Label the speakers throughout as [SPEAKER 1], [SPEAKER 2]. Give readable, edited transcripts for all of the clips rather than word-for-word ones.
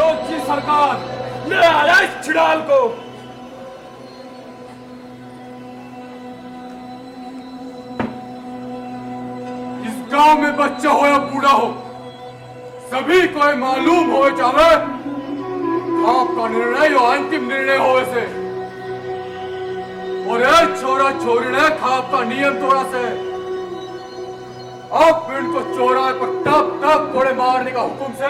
[SPEAKER 1] मनोज जी सरकार ले आया इस छिड़ाल को। इस गांव में बच्चा हो या बूढ़ा हो, सभी को मालूम हो जावे आपका निर्णय यो अंतिम निर्णय हो से। और छोरा छोरी ने खाप का नियम तोड़ा से। अब इनको चौराहे पर टप टप कोड़े मारने का हुक्म से,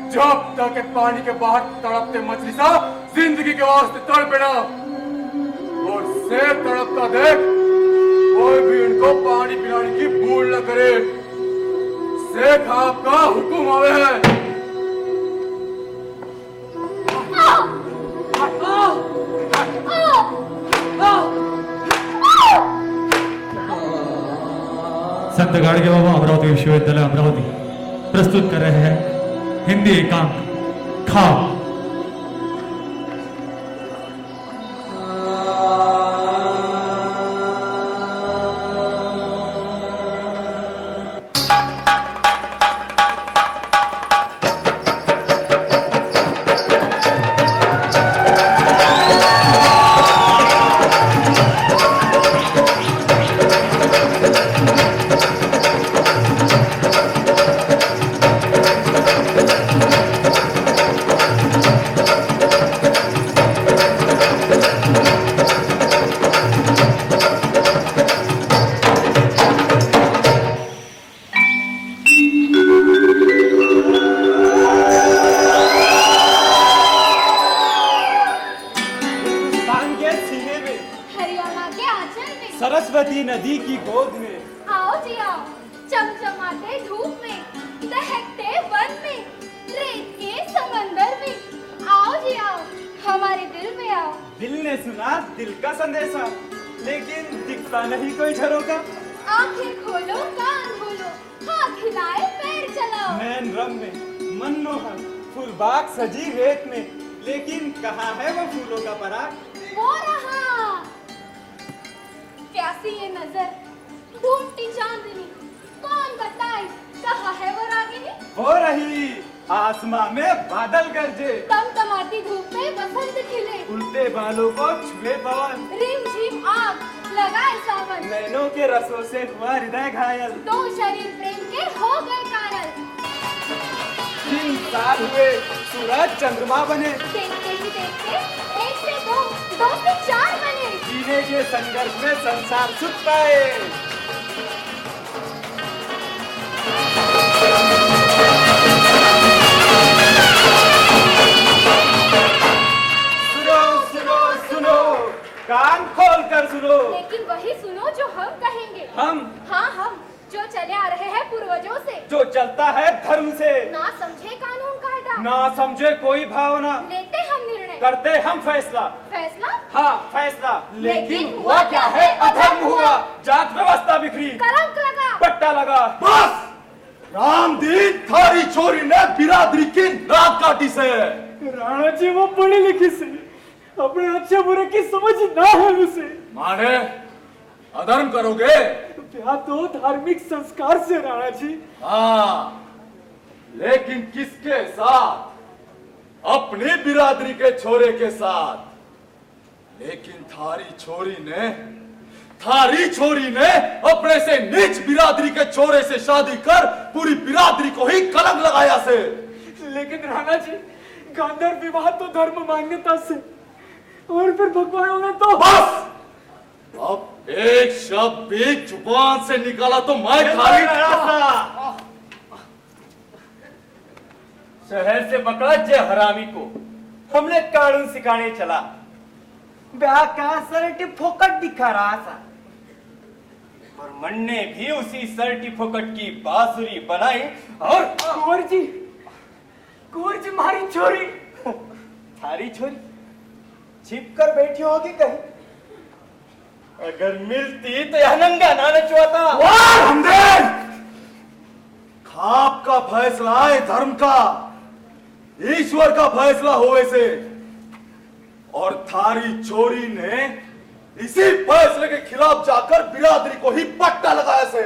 [SPEAKER 1] जब तक के पानी के बाहर तड़पते मछली सा जिंदगी के वास्ते तड़पे ना। और से तड़पता देख कोई भी इनको पानी पिलाने की भूल न करे। शेख आपका हुक्म आवे है।
[SPEAKER 2] संत गाडगे बाबा अमरावती विश्वविद्यालय अमरावती प्रस्तुत कर रहे हैं हिंदी एकांक खाब।
[SPEAKER 3] सरस्वती नदी की गोद में
[SPEAKER 4] आओ जी आओ, चमचमाते धूप में, दहकते वन में, रेत के समंदर में। आओ जी आओ, हमारे दिल में आओ।
[SPEAKER 3] दिल ने सुना दिल का संदेशा, लेकिन दिखता नहीं कोई झरोका।
[SPEAKER 4] आंखें खोलो कान खोलो, हाथ हिलाए पैर चलाओ।
[SPEAKER 3] नैन रम में मनमोहन फूलबाग सजी रेत में, लेकिन कहाँ है वो फूलों का पराग।
[SPEAKER 4] वो रहा प्यासी ये नजर, ढूंढती चांदनी, कौन बताए कहाँ है वो रागिनी।
[SPEAKER 3] हो रही आसमां में बादल गरजे,
[SPEAKER 4] तमतमाती धूप में बसंत खिले,
[SPEAKER 3] उल्टे बालों को छुए पवन,
[SPEAKER 4] रिम झिम आग लगाए सावन।
[SPEAKER 3] नैनों के रसों से हुआ हृदय घायल,
[SPEAKER 4] दो शरीर प्रेम के हो गए कायल।
[SPEAKER 3] 3 साल हुए सूरज चंद्रमा बने,
[SPEAKER 4] देखते ही देखते 1 से 2, 2 से 4 बने।
[SPEAKER 3] जीने के संघर्ष में संसार सुख पाए। सुनो सुनो सुनो, कान खोल कर सुनो।
[SPEAKER 4] लेकिन वही सुनो जो हम कहेंगे।
[SPEAKER 3] हम?
[SPEAKER 4] हाँ हम, जो चले आ रहे हैं पूर्वजों से,
[SPEAKER 3] जो चलता है धर्म से,
[SPEAKER 4] ना समझे कानून कायदा,
[SPEAKER 3] ना समझे कोई भावना,
[SPEAKER 4] लेते हम निर्णय,
[SPEAKER 3] करते हम फैसला।
[SPEAKER 4] फैसला
[SPEAKER 3] हाँ फैसला,
[SPEAKER 4] लेकिन हुआ क्या है, अधर्म हुआ।
[SPEAKER 3] जात व्यवस्था बिखरी,
[SPEAKER 4] कलंक लगा,
[SPEAKER 3] पट्टा लगा।
[SPEAKER 1] बस रामदीन थारी छोरी ने बिरादरी की नाक काटी से।
[SPEAKER 3] राणा जी वो पढ़ी लिखी से, अपने अच्छे बुरे की समझ ना है उसे।
[SPEAKER 1] माने अधर्म करोगे?
[SPEAKER 3] ब्याह तो धार्मिक संस्कार से राणा जी।
[SPEAKER 1] हाँ, लेकिन किसके साथ? अपनी बिरादरी के छोरे के साथ। लेकिन थारी छोरी ने अपने से नीच बिरादरी के छोरे से शादी कर पूरी बिरादरी को ही कलंक लगाया से।
[SPEAKER 3] लेकिन राणा जी, गांधर्व विवाह तो धर्म मान्यता से, और फिर भगवानों ने तो।
[SPEAKER 1] बस अब एक शब्द भी जुबान से निकाला तो मैं खाली।
[SPEAKER 3] शहर से पकड़ा जे हरामी को हमने कानून सिखाने चला, ब्याह का सर्टिफिकेट दिखा रहा था, और मन ने भी उसी सर्टिफिकेट की बांसुरी बनाई। और कुंवर जी मारी छोरी, थारी छोरी छिप कर बैठी होगी कहीं, अगर मिलती तो यह नंगा ना नचवाता।
[SPEAKER 1] खाप का फैसला है धर्म का, ईश्वर का फैसला होए से। और थारी छोरी ने इसी फैसले के खिलाफ जाकर बिरादरी को ही पट्टा लगाया से।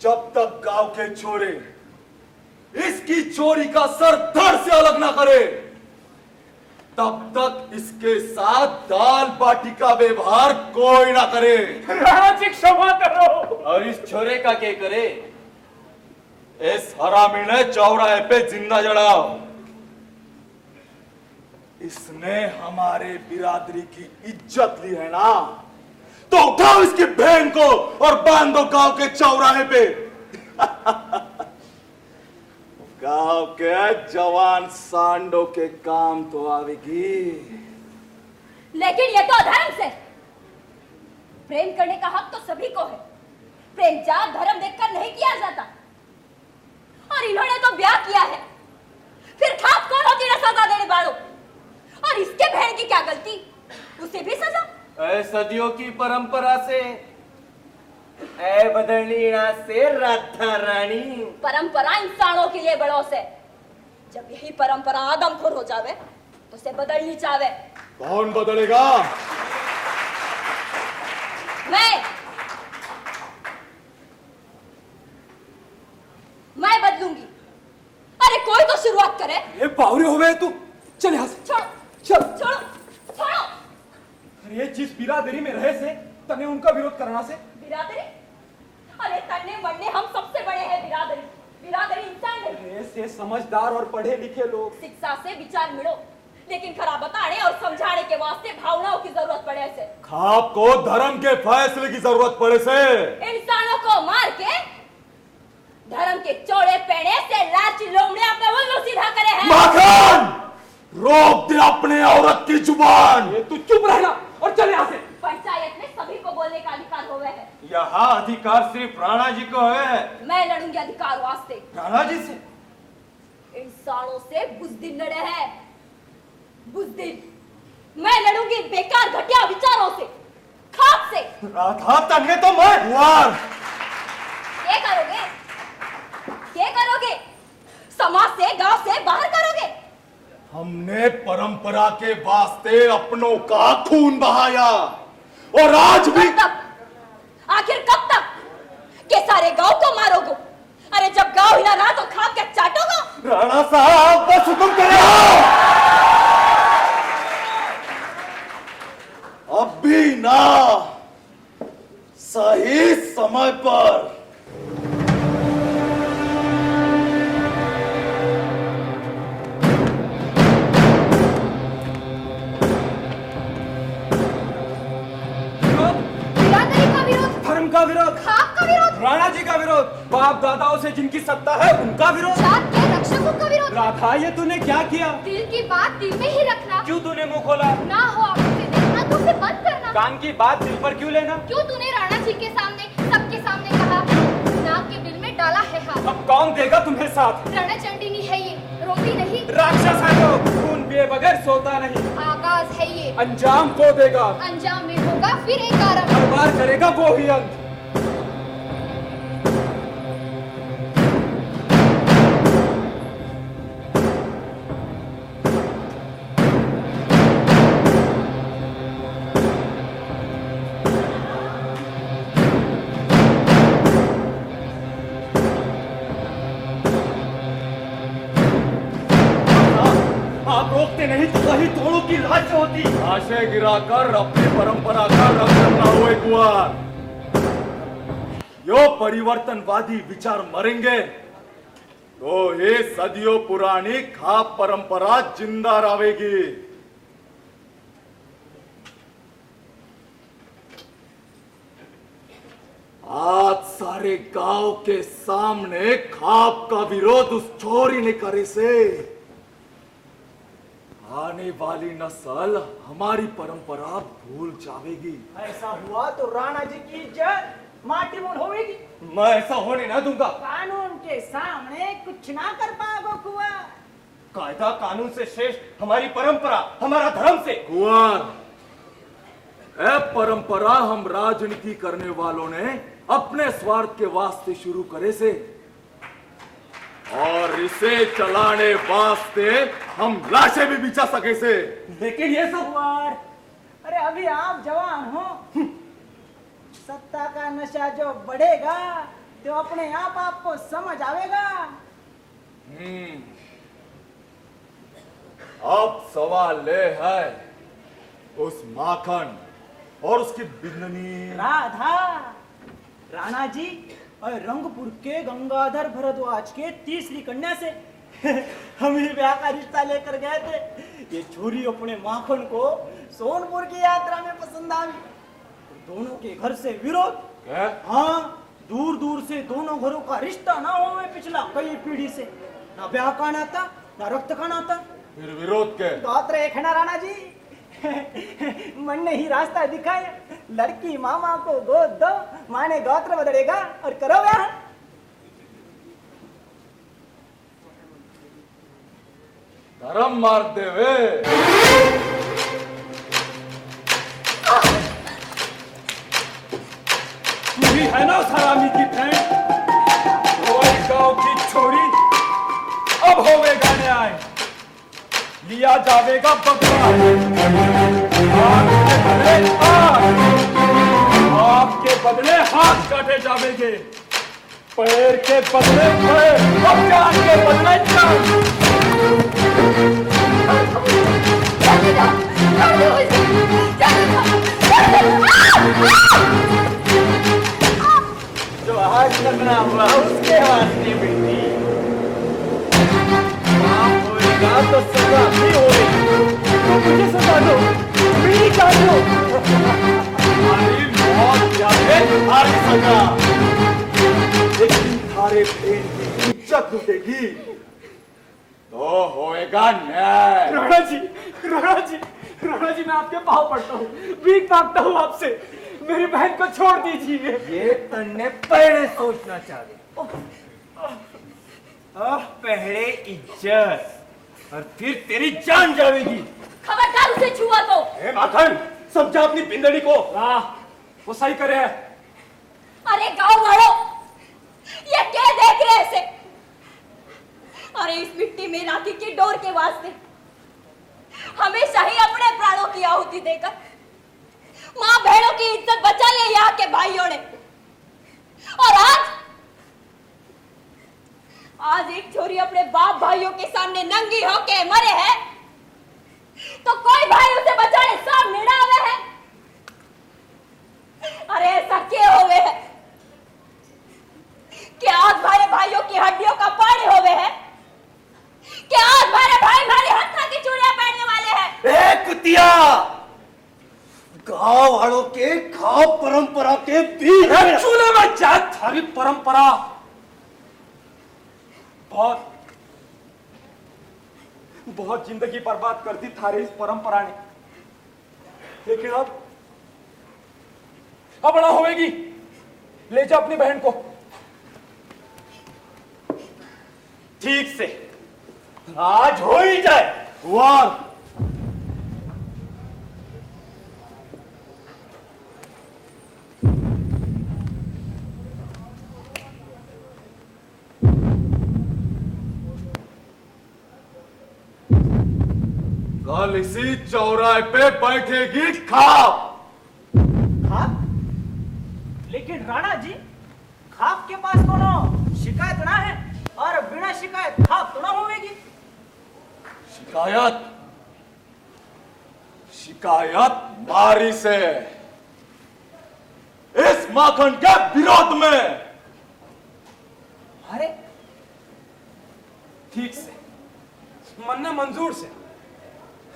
[SPEAKER 1] जब तक गांव के छोरे इसकी चोरी का सर धड़ से अलग ना करे, तब तक इसके साथ दाल बाटी का व्यवहार कोई ना करे।
[SPEAKER 3] राणा जी क्षमा करो।
[SPEAKER 1] और इस छोरे का क्या करे? इस हरामी ने चौराहे पे जिंदा जड़ाओ। इसने हमारे बिरादरी की इज्जत ली है ना, तो उठाओ इसकी बहन को और बांधो गांव के चौराहे पे। गांव के जवान सांडो के काम तो आवेगी,
[SPEAKER 4] लेकिन ये तो अधर्म से। प्रेम करने का हक तो सभी को है। प्रेम जात धर्म देखकर नहीं किया जाता। और इन्होंने तो ब्याह किया है, फिर खाप कौन होती है सजा देने वालों? और इसके बहन की क्या गलती? उसे भी सजा?
[SPEAKER 3] सदियों की परंपरा से, बदलनीना से राधा रानी।
[SPEAKER 4] परंपरा इंसानों के लिए बड़ोस है। जब यही परंपरा आदमखोर हो जावे तो उसे बदलनी चाहे।
[SPEAKER 1] कौन बदलेगा?
[SPEAKER 4] मैं बदलूंगी। अरे कोई तो शुरुआत करे।
[SPEAKER 1] ये बावरे हो गए तू, चल यहां से।
[SPEAKER 4] छोड़ो
[SPEAKER 1] चल।
[SPEAKER 4] छोड़ो छोड़ो।
[SPEAKER 3] अरे जिस बिरादरी में रहे से तने उनका विरोध करना से।
[SPEAKER 4] बिरादरी? अरे तन्ने मरने हम सबसे बड़े हैं। बिरादरी बिरादरी इंसान नहीं।
[SPEAKER 3] से समझदार और पढ़े लिखे लोग।
[SPEAKER 4] शिक्षा से विचार मिलो, लेकिन खरा बताने और समझाने के वास्ते भावनाओं की जरूरत पड़े से।
[SPEAKER 1] खाप को धर्म के फैसले की जरूरत पड़े से।
[SPEAKER 4] इंसानों को मार के धर्म के चौड़े पेड़े से लाच लोमड़े अपने उल्लू सीधा करे हैं।
[SPEAKER 1] माखन, रोक दे अपने औरत की जुबान।
[SPEAKER 3] ये तू चुप रहना और चल यहाँ से।
[SPEAKER 4] पंचायत में सभी को बोलने का अधिकार हो गए है।
[SPEAKER 3] यहाँ अधिकार सिर्फ राणा जी को है।
[SPEAKER 4] मैं लड़ूंगी अधिकार वास्ते।
[SPEAKER 3] राणा जी से?
[SPEAKER 4] इंसानों से बुज़दिल लड़े हैं, बुज़दिल। मैं लड़ूंगी बेकार घटिया विचारों से, खाप से।
[SPEAKER 3] राधा तन्ने तो मैं
[SPEAKER 1] कुंवर,
[SPEAKER 4] क्या करोगे? क्या करोगे? समाज से, गांव से बाहर करोगे?
[SPEAKER 1] हमने परंपरा के वास्ते अपनों का खून बहाया, और आज भी।
[SPEAKER 4] कब तक? आखिर कब तक? के सारे गांव को मारोगे? अरे जब गांव हिला रहा तो खाप के चाटोगे?
[SPEAKER 1] राणा साहब बस हुक्म करो। अब भी ना, सही समय पर।
[SPEAKER 4] बिरादरी का विरोध,
[SPEAKER 3] धर्म का विरोध,
[SPEAKER 4] खाप का विरोध,
[SPEAKER 3] राणा जी का विरोध, बाप दादाओं से जिनकी सत्ता है उनका विरोध,
[SPEAKER 4] जात के रक्षकों का विरोध।
[SPEAKER 3] राधा ये तूने क्या किया?
[SPEAKER 4] दिल की बात दिल में ही रखना।
[SPEAKER 3] क्यों तूने मुंह खोला?
[SPEAKER 4] ना हो आंखों से देखना तो उसे बंद करना।
[SPEAKER 3] कान की बात दिल पर क्यों लेना?
[SPEAKER 4] क्यों तूने राणा जी के सामने, सबके सामने कहा? नाग के बिल में डाला है हाथ।
[SPEAKER 3] अब कौन देगा तुम्हें साथ?
[SPEAKER 4] रणचंडिनी है ये, रोती नहीं।
[SPEAKER 3] राक्षस है तो खून पिए बगैर सोता नहीं।
[SPEAKER 4] आगाज है ये,
[SPEAKER 3] अंजाम को देगा,
[SPEAKER 4] अंजाम में होगा फिर एक आरंभ।
[SPEAKER 3] हर बार करेगा वो ही अंत। आप रोकते नहीं तो वही तोड़ों की लाश होती।
[SPEAKER 1] लाशें गिराकर अपनी परंपरा का रक्षण न हुए कुंवर। यो परिवर्तनवादी विचार मरेंगे तो ये सदियों पुरानी खाप परंपरा जिंदा रहेगी। आज सारे गांव के सामने खाप का विरोध उस छोरी ने करे से आने वाली नस्ल हमारी परंपरा भूल जाएगी।
[SPEAKER 5] ऐसा हुआ तो राणा जी की इज्जत माटी मोल होगी।
[SPEAKER 3] मैं ऐसा होने ना दूंगा।
[SPEAKER 5] कानून के सामने कुछ ना कर पाओगे कुआ।
[SPEAKER 3] कायदा कानून से श्रेष्ठ हमारी परंपरा, हमारा धर्म से।
[SPEAKER 1] कुंवर, ए परंपरा हम राजनीति करने वालों ने अपने स्वार्थ के वास्ते शुरू करे से, और इसे चलाने वास्ते हम लाशें भी बिछा सके से।
[SPEAKER 3] लेकिन ये सब
[SPEAKER 5] कुंवर, अरे अभी आप जवान हो। सत्ता का नशा जो बढ़ेगा तो अपने आप आपको समझ आवेगा।
[SPEAKER 1] सवाल यह है, उस माखन और उसकी बिंदनी
[SPEAKER 5] राधा, राणा जी और रंगपुर के गंगाधर भरद्वाज के तीसरी कन्या से हम ही ब्याह का रिश्ता लेकर गए थे। ये छोरी अपने माखन को सोनपुर की यात्रा में पसंद आई। दोनों के घर से विरोध।
[SPEAKER 1] क्या?
[SPEAKER 5] हाँ, दूर दूर से दोनों घरों का रिश्ता ना हो में पिछला कई पीढ़ी से, ना ब्याह का नाता ना रक्त का नाता।
[SPEAKER 1] फिर विरोध के?
[SPEAKER 5] गोत्र एक है ना राणा जी। मन ने ही रास्ता दिखाया, लड़की मामा को गोद दो, माँ ने गोत्र बदलेगा और करो ब्याह।
[SPEAKER 1] धर्म मार देवे।
[SPEAKER 3] मेरी है ना उस हरामी की बहन, गांव की छोरी। अब होवेगा न्याय, लिया जावेगा बदला। आग के बदले आग के बदले हाथ काटे जावेंगे, पैर के बदले पैर और जान के बदले जान। जो आज करना हुआ उसके वास्ते बेटी, पाप होएगा तो सजा भी होएगी। तो मुझे सजा दो, मेरी जान दो। हमारी मौत जाए हमारी सजा, लेकिन थारे प्रेम की इज्जत लुटेगी
[SPEAKER 1] तो होएगा न्याय।
[SPEAKER 3] राणा जी, राणा जी, राणा जी, मैं आपके पाँव पड़ता हूँ, भीख मांगता हूँ आपसे, मेरी बहन को छोड़ दीजिए। ये तन्ने पहले सोचना चाहिए। पहले इज्जत और फिर तेरी जान जाएगी।
[SPEAKER 4] खबरदार उसे छुआ तो।
[SPEAKER 3] ए माखन, समझा अपनी बिंदड़ी को। वो सही करे है।
[SPEAKER 4] अरे गांव वालों, ये क्या देख रहे ऐसे? अरे इस मिट्टी में राखी की डोर के वास्ते हमेशा ही अपने प्राणों की आहुति देकर मां बहनों की इज्जत बचा ली यहाँ के भाइयों ने। और आज एक छोरी अपने बाप भाइयों के सामने नंगी होके मरे है तो कोई भाई उसे बचाने सामने ना आवे है। अरे ऐसा क्या होवे है कि आज हमारे भाइयों की हड्डियों का पानी होवे है कि आज हमारे भाई हमारे हत्था की चूड़ियां पहनने वाले हैं।
[SPEAKER 3] ए कुतिया, गांव वालों के खाव परंपरा के बीच चूल्हे में जात थारी परंपरा बहुत जिंदगी बर्बाद कर दी थारी इस परंपरा ने, लेकिन अब ना होएगी। ले जा अपनी बहन को ठीक से, आज हो ही जाए।
[SPEAKER 1] कुंवर, कल इसी चौराहे पे बैठेगी खाप।
[SPEAKER 5] खाप? लेकिन राणा जी, खाप के पास कोनो शिकायत ना है और बिना शिकायत खाप तो ना होगी।
[SPEAKER 1] शिकायत, शिकायत मारी से इस माखन के विरोध में।
[SPEAKER 3] अरे ठीक से, मन्ना मंजूर से,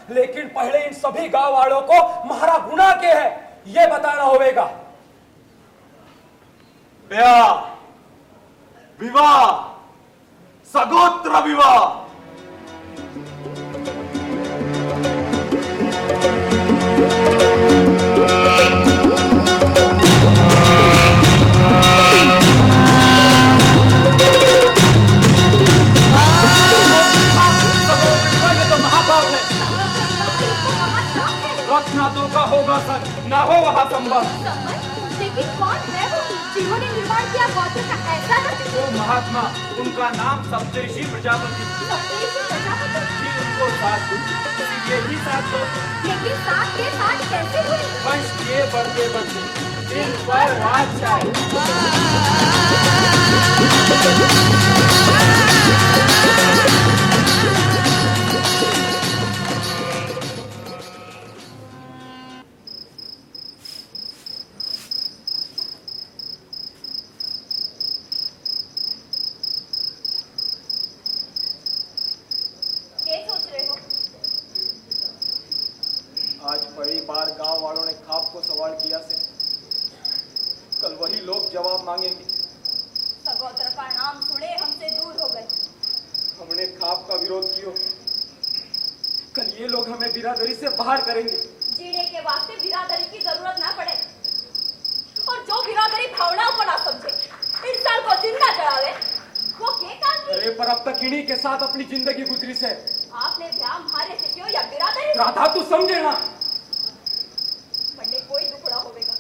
[SPEAKER 3] लेकिन पहले इन सभी गांव वालों को महारा गुनाह के है ये बताना होगा।
[SPEAKER 1] ब्याह, विवाह, सगोत्र विवाह,
[SPEAKER 3] रत्नातों का होगा सर, ना हो वहां संबंध।
[SPEAKER 4] लेकिन कौन है वो जिन्होंने निर्माण किया गोत्र का ऐसा रत्न?
[SPEAKER 3] वो महात्मा, उनका नाम सप्तऋषि प्रजापति।
[SPEAKER 4] सप्तऋषि प्रजापति?
[SPEAKER 3] जी, उनको साथ यही साथ दो।
[SPEAKER 4] लेकिन साथ के साथ कैसे हुई?
[SPEAKER 3] वंश के बढ़ते बढ़ते दिन पर रात जाए। कल ये लोग हमें बिरादरी से बाहर करेंगे।
[SPEAKER 4] जीने के वास्ते बिरादरी की जरूरत ना पड़े, और जो बिरादरी भावनाओं को ना समझे, इंसान को जिंदा जलावे, वो के काम की?
[SPEAKER 3] अरे पर अब तक इन्हीं के साथ अपनी जिंदगी गुजरी से।
[SPEAKER 4] आपने ब्याह हमारे से क्यों या बिरादरी?
[SPEAKER 3] राधा तू समझे ना,
[SPEAKER 4] मरने कोई दुखड़ा होगा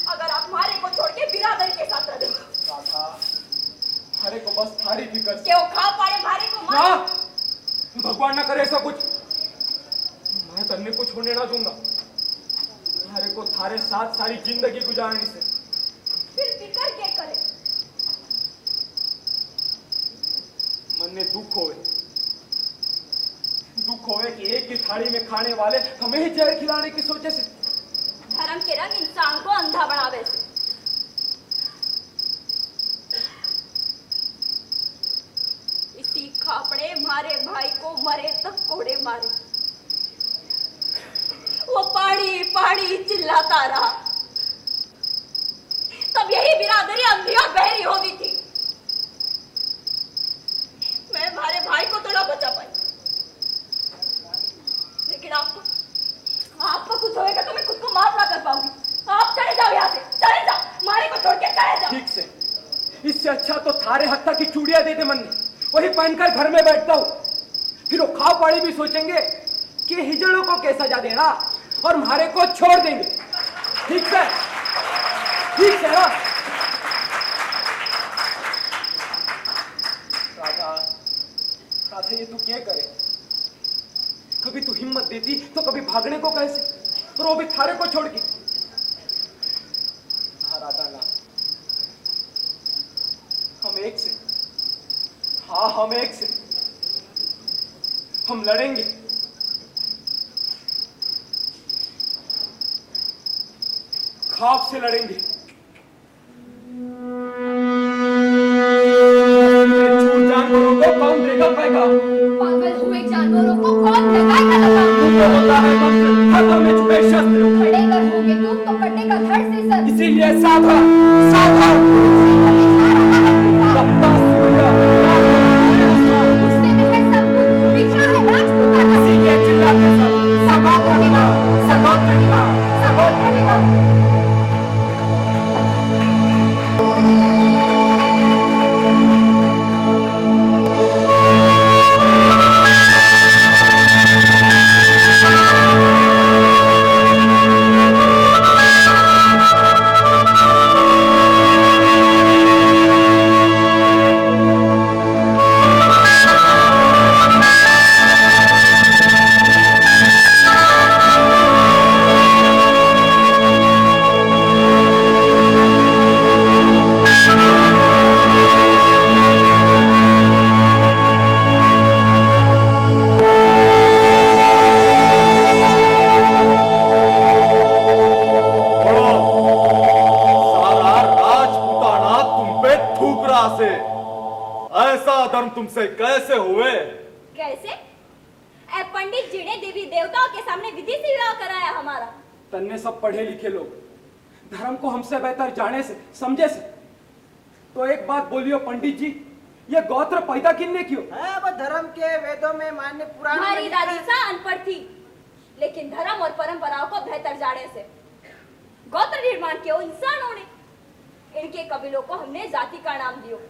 [SPEAKER 4] अगर आप हमारे को छोड़ के बिरादरी के साथ रहे।
[SPEAKER 3] राधा हरे को बस थारी फिकर से।
[SPEAKER 4] क्यों खा पाए भारे को
[SPEAKER 3] ना,
[SPEAKER 4] मार?
[SPEAKER 3] भगवान ना करे ऐसा कुछ, मैं तन्ने को छोड़ने ना दूंगा। हरे को थारे साथ सारी जिंदगी गुजारने से।
[SPEAKER 4] फिर फिकर क्या करे?
[SPEAKER 3] मन में दुख होवे कि एक ही थाली में खाने वाले हमें ही जहर खिलाने की सोचे से।
[SPEAKER 4] धर्म के रंग इंसान को अंधा बनावे से। इसी खापड़े मारे भाई को मरे तक कोड़े मारे। वो पाड़ी पाड़ी चिल्लाता रहा, तब यही बिरादरी अंधी और बहरी हो गई थी। मैं हमारे भाई को थोड़ा बचा पाई, लेकिन आपको कुछ होएगा तो मैं खुद को माफ ना कर पाऊंगी। आप चले जाओ यहाँ से, चले जाओ, मारे को छोड़ के चले जाओ।
[SPEAKER 3] ठीक से, इससे अच्छा तो थारे हत्था की चूड़ियां दे दे मन ने, वही पहनकर घर में बैठता हूँ। फिर वो खाव पाड़ी भी सोचेंगे कि हिजड़ों को कैसा जा देना और हमारे को छोड़ देंगे। ठीक से ना? राधा ये तू क्या करे? कभी तू हिम्मत देती तो कभी भागने को कैसे, और वो भी थारे को छोड़ के। राधा ना, हम एक से, हाँ हम एक से, हम लड़ेंगे। खाप से लड़ेंगे। जानवरों को कौन देगा पैगा?
[SPEAKER 4] पागल हुए जानवरों को कौन देगा लगा?
[SPEAKER 3] होता है हाथों में छुपे शस्त्र।
[SPEAKER 4] खड़े कर होगे तुम तो कटेगा धड़ से सर।
[SPEAKER 3] इसीलिए सावधान सावधान।
[SPEAKER 4] गुस्से में है सब कुछ, पीछा है राजपूताना।
[SPEAKER 3] इसीलिए चिल्लाते सब
[SPEAKER 4] सबोत करेगा, सबोत करेगा, सबोत करेगा।
[SPEAKER 6] तुमसे कैसे हुए?
[SPEAKER 4] कैसे? ए पंडित जी ने देवी देवताओं के सामने विधि से विवाह कराया हमारा।
[SPEAKER 3] तन्ने सब पढ़े लिखे लोग, धर्म को हमसे बेहतर जाने से समझे से। तो एक बात बोलियो पंडित जी, ये गोत्र पैदा किन्ने क्यों?
[SPEAKER 5] अब धर्म के वेदों में मान्य पुराण
[SPEAKER 4] हमारी दादी सा अनपढ़ थी, लेकिन धर्म और परंपराओं को बेहतर जाने से गोत्र निर्माण किया इंसानों ने। इनके कबीलों को हमने जाति का नाम दियो,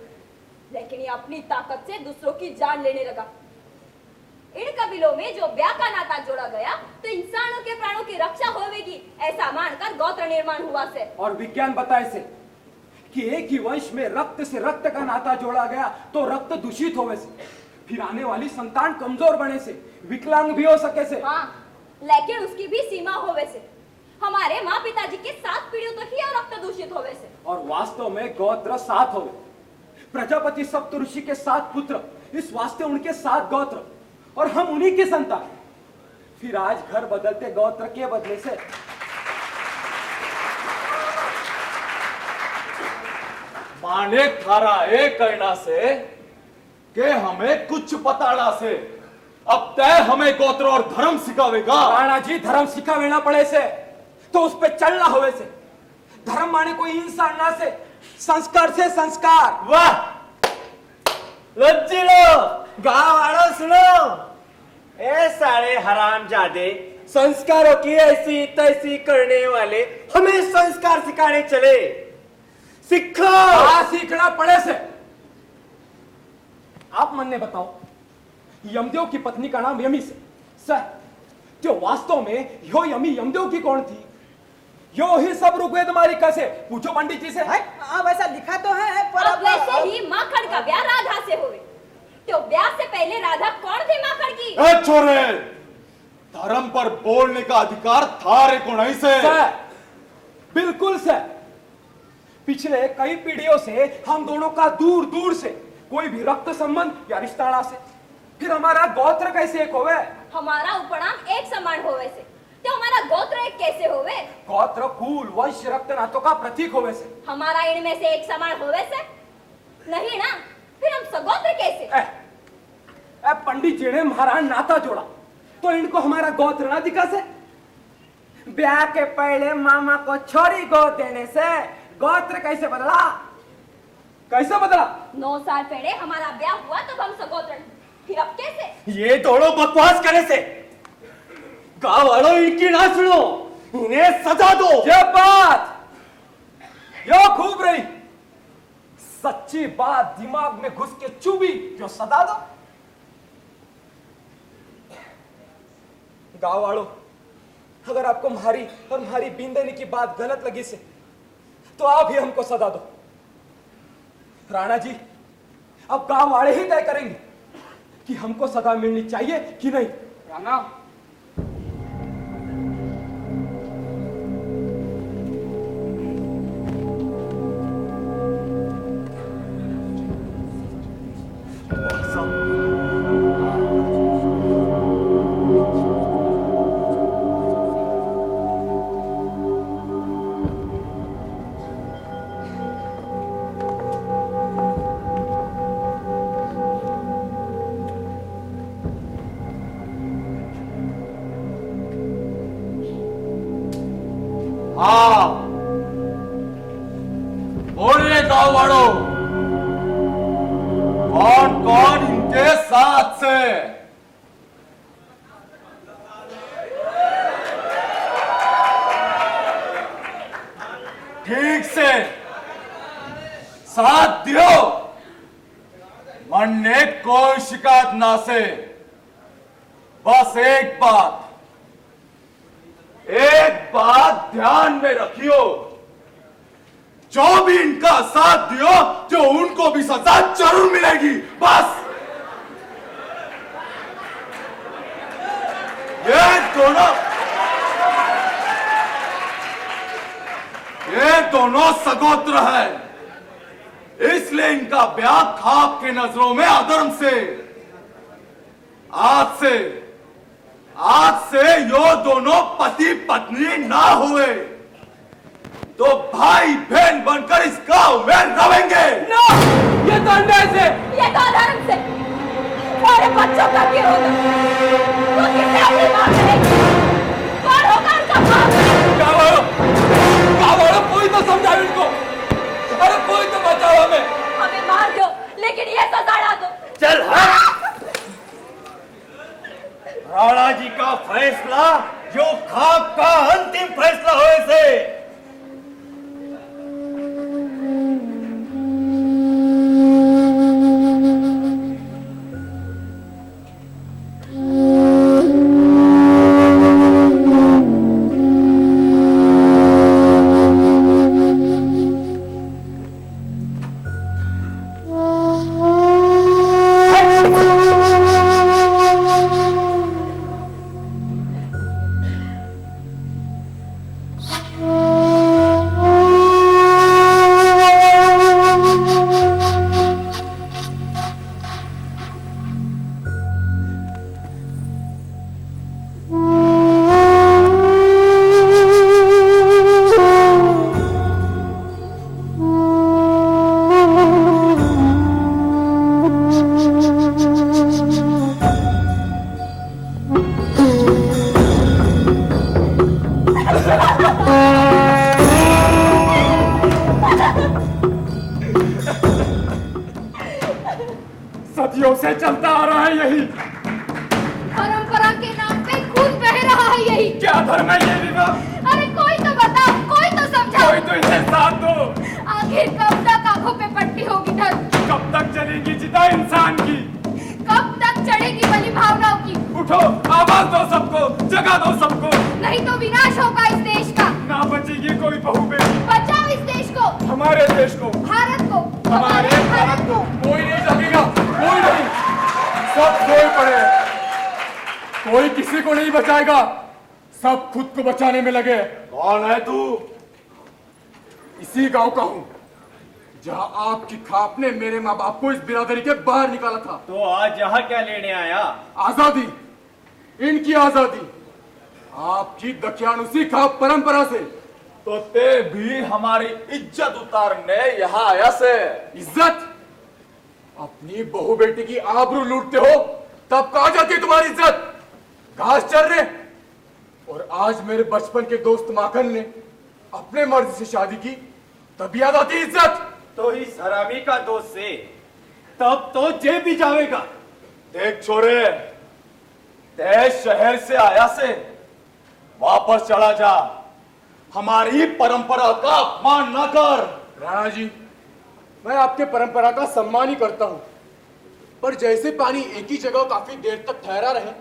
[SPEAKER 4] लेकिन ये अपनी ताकत से दूसरों की जान लेने लगा। इन कबीलों में जो ब्याह का नाता जोड़ा गया तो इंसानों के प्राणों की रक्षा होगी, ऐसा मानकर गोत्र निर्माण हुआ से।
[SPEAKER 3] और विज्ञान बताए से कि एक ही वंश में रक्त से रक्त का नाता जोड़ा गया तो रक्त दूषित होवे से, फिर आने वाली संतान कमजोर बने से, विकलांग भी हो सके से।
[SPEAKER 4] हाँ, लेकिन उसकी भी सीमा होवे से। हमारे माँ पिताजी के 7 पीढ़ियों तक ही रक्त दूषित होवे से।
[SPEAKER 3] और वास्तव में गोत्र 7 होवे। प्रजापति सप्त ऋषि के 7 पुत्र, इस वास्ते उनके 7 गोत्र, और हम उन्हीं के संतान। फिर आज घर बदलते गोत्र के बदले से
[SPEAKER 6] माने थारा एक कहना से के हमें कुछ पताड़ा से, अब तय हमें गोत्र और धर्म सिखावेगा।
[SPEAKER 3] राणा जी, धर्म सिखावेना पड़े से तो उस पे चलना होवे से। धर्म माने कोई इंसान ना से, संस्कार से संस्कार।
[SPEAKER 5] वाह, लज्जिलो गाँव वालों सुनो,
[SPEAKER 3] ए सारे हरामजादे, संस्कारों की ऐसी तैसी करने वाले हमें संस्कार सिखाने चले। सीखो।
[SPEAKER 6] सीखना पड़े से। आप मन ने बताओ, यमदेव की पत्नी का नाम यमी से सर, जो वास्तव में यो यमी यमदेव की कौन थी? यो ही सब ऋग्वेद मालिका से पूछो पंडित जी से।
[SPEAKER 5] हाँ वैसा लिखा तो है पर
[SPEAKER 4] अब वैसे ही माखन का ब्याह राधा से हुए, तो ब्याह से पहले राधा कौन थी माखन की?
[SPEAKER 6] ए छोरे, धर्म पर बोलने का अधिकार थारे को नहीं से। बिल्कुल सर, पिछले कई पीढ़ियों से हम दोनों का दूर दूर से कोई भी रक्त संबंध या रिश्ता से, फिर हमारा गोत्र कैसे एक होवे?
[SPEAKER 4] हमारा उपनाम एक समान होवे से, तो हमारा गोत्र एक कैसे होवे?
[SPEAKER 6] गोत्र कुल वंश रक्त नातों का प्रतीक होवे से।
[SPEAKER 4] हमारा इनमें से एक समान होवे से नहीं ना, फिर हम सगोत्र कैसे?
[SPEAKER 6] पंडित जी ने हमारा नाता जोड़ा तो इनको हमारा गोत्र ना दिखा से।
[SPEAKER 3] ब्याह के पहले मामा को छोरी गोद देने से गोत्र कैसे बदला?
[SPEAKER 6] कैसे बदला?
[SPEAKER 4] 9 साल पहले हमारा ब्याह हुआ तब हम सगोत्र, फिर अब कैसे?
[SPEAKER 3] ये दोनों बकवास करने से गाँव वालों इनकी ना सुनो, इन्हें सजा दो।
[SPEAKER 6] ये बात यो खूब रही, सच्ची बात दिमाग में घुस के चुभी जो सदा दो। गाँव वालों, अगर आपको हमारी और हमारी बिंदनी की बात गलत लगी से, तो आप ही हमको सदा दो। राणा जी, अब गांव वाले ही तय करेंगे कि हमको सदा मिलनी चाहिए कि नहीं।
[SPEAKER 1] राणा,
[SPEAKER 6] हाँ, बोलिए गाँव वालों, कौन कौन इनके साथ से? ठीक से साथ दियो, मन ने कोई शिकायत ना से। बस एक बात ध्यान में रखियो, जो भी इनका साथ दियो जो उनको भी सजा जरूर मिलेगी। बस ये दोनों सगोत्र है, इसलिए इनका ब्याह खाप के नजरों में अधर्म से। आज से यो दोनों पति पत्नी ना हुए तो भाई बहन बनकर इस गांव में रहेंगे।
[SPEAKER 3] ये तो अन्याय से,
[SPEAKER 4] ये तो अधर्म से, हमारे बच्चों का क्या होगा? तो किसे अपनी मां करेगी? कौन होगा उनका बाप?
[SPEAKER 6] गाँव वालों, कोई तो समझाओ इनको, अरे कोई तो बचाओ हमें।
[SPEAKER 4] हमें मार दो, लेकिन ये सजा ना दो।
[SPEAKER 3] चल राणा जी का फैसला जो खाप का अंतिम फैसला हो से।
[SPEAKER 6] सदियों से चलता आ रहा है यही।
[SPEAKER 4] परंपरा के नाम पे खून बह रहा है यही।
[SPEAKER 6] क्या धर्म है ये विवाह?
[SPEAKER 4] अरे कोई तो बताओ, कोई तो समझाओ।
[SPEAKER 6] कोई तो इन्हें साथ दो।
[SPEAKER 4] आखिर कब तक आंखों पे पट्टी होगी धर्म?
[SPEAKER 6] कब तक चलेगी चिता इंसान की?
[SPEAKER 4] कब तक चढ़ेगी बली भावनाओं की?
[SPEAKER 6] उठो, आवाज दो सबको, जगा दो सबको।
[SPEAKER 4] नहीं तो विनाश होगा इस देश का।
[SPEAKER 6] ना बचेगी कोई बहू बेटी।
[SPEAKER 4] बचाओ इस देश को,
[SPEAKER 6] हमारे देश को,
[SPEAKER 4] भारत को,
[SPEAKER 6] हमारे भारत को।
[SPEAKER 1] कोई नहीं जगेगा, कोई नहीं। सब सोए पड़े, कोई किसी को नहीं बचाएगा, सब खुद को बचाने में लगे।
[SPEAKER 6] कौन है तू?
[SPEAKER 1] इसी गांव का हूं जहां आपकी खाप ने मेरे माँ बाप को इस बिरादरी के बाहर निकाला था।
[SPEAKER 3] तो आज यहाँ क्या लेने आया?
[SPEAKER 1] आजादी, इनकी आजादी। आपकी दकियानुसी खाप परंपरा से।
[SPEAKER 6] तो ते भी हमारी इज्जत उतारने यहाँ आया से?
[SPEAKER 1] इज्जत? अपनी बहू बेटी की आबरू लूटते हो तब कहा जाती है तुम्हारी इज्जत? घास चरने। और आज मेरे बचपन के दोस्त माखन ने अपने मर्द से शादी की तब याद आती इज्जत।
[SPEAKER 3] तो इस हरामी का दोस्त से तब तो जेब भी जाएगा।
[SPEAKER 6] देख छोरे, ते शहर से आया से वापस चला जा। हमारी परंपरा का अपमान न कर।
[SPEAKER 1] राणा जी, मैं आपके परंपरा का सम्मान ही करता हूं, पर जैसे पानी एक ही जगह काफी देर तक ठहरा रहे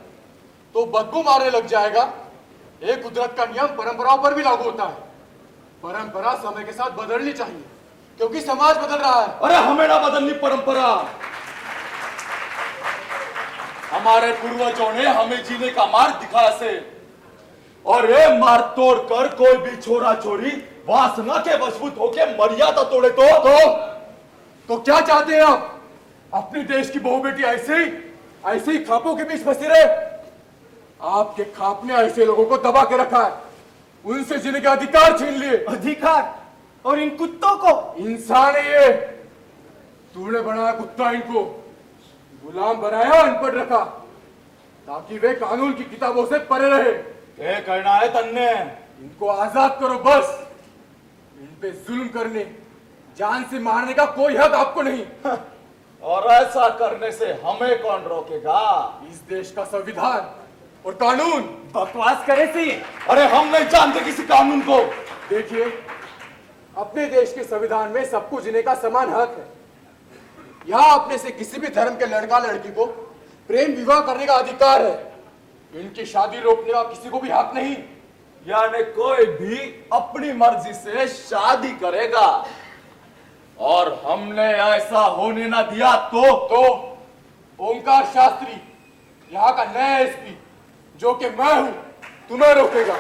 [SPEAKER 1] तो बदबू मारने लग जाएगा। एक कुदरत का नियम परंपराओं पर भी लागू होता है। परंपरा समय के साथ बदलनी चाहिए क्योंकि समाज बदल रहा है।
[SPEAKER 6] अरे हमें ना बदलनी परंपरा। हमारे पूर्वजों ने हमें जीने का मार्ग दिखाया से, और ये मार्ग तोड़कर कोई भी छोरा छोरी वासना के वशभूत होके मर्यादा तोड़े
[SPEAKER 1] तो क्या चाहते हैं आप? अपनी देश की बहू बेटी ऐसे ही खापों के बीच फंसी रहे? आपके खाप ने ऐसे लोगों को दबा के रखा है, उनसे जीने के अधिकार छीन लिए।
[SPEAKER 3] अधिकार? और इन कुत्तों को?
[SPEAKER 1] इंसान है ये, तूने बनाया कुत्ता, इनको गुलाम बनाया, अनपढ़ रखा ताकि वे कानून की किताबों से परे रहे।
[SPEAKER 6] ये कहना है तन्ने?
[SPEAKER 1] इनको आजाद करो बस। इन पे जुल्म करने, जान से मारने का कोई हक आपको नहीं।
[SPEAKER 6] और ऐसा करने से हमें कौन रोकेगा?
[SPEAKER 1] इस देश का संविधान और कानून।
[SPEAKER 3] बकवास करे सी।
[SPEAKER 6] अरे हम नहीं जानते किसी कानून को।
[SPEAKER 1] देखिए, अपने देश के संविधान में सबको जीने का समान हक है। यहाँ अपने से किसी भी धर्म के लड़का लड़की को प्रेम विवाह करने का अधिकार है। इनकी शादी रोकने का किसी को भी हक नहीं।
[SPEAKER 6] यानी कोई भी अपनी मर्जी से शादी करेगा और हमने ऐसा होने ना दिया तो
[SPEAKER 1] ओंकार शास्त्री, यहाँ का नया एसपी, जो कि मैं हूं, तुम्हें रोकेगा।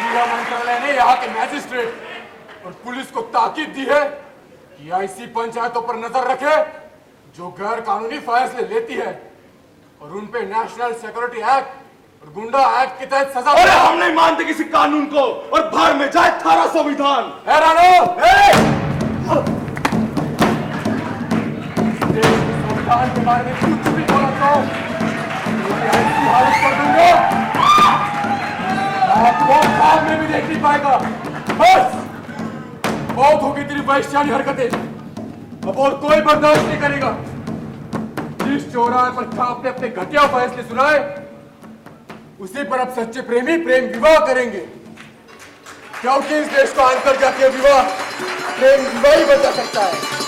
[SPEAKER 1] गृह मंत्रालय ने यहाँ के मैजिस्ट्रेट और पुलिस को ताकीद दी है कि ऐसी पंचायतों पर नजर रखे जो गैर कानूनी फैसले लेती है और उन पे नेशनल सिक्योरिटी एक्ट और गुंडा एक्ट के तहत सजा।
[SPEAKER 6] अरे हम नहीं मानते किसी कानून को, और भाड़ में जाए थारा संविधान।
[SPEAKER 1] है राणो, संविधान के बारे में कुछ भी बोला तो ऐसी हालत कर दूंगा आपको ख्वाब में भी देख नहीं पाएगा। बस बहुत होगी तेरी वैश्यानी हरकतें, अब और कोई बर्दाश्त नहीं करेगा। जिस चौराहे पर खाप ने अपने घटिया फैसले सुनाए उसी पर अब सच्चे प्रेमी प्रेम विवाह करेंगे, क्योंकि इस देश का अंतर्जातीय विवाह प्रेम विवाह ही बचा सकता है।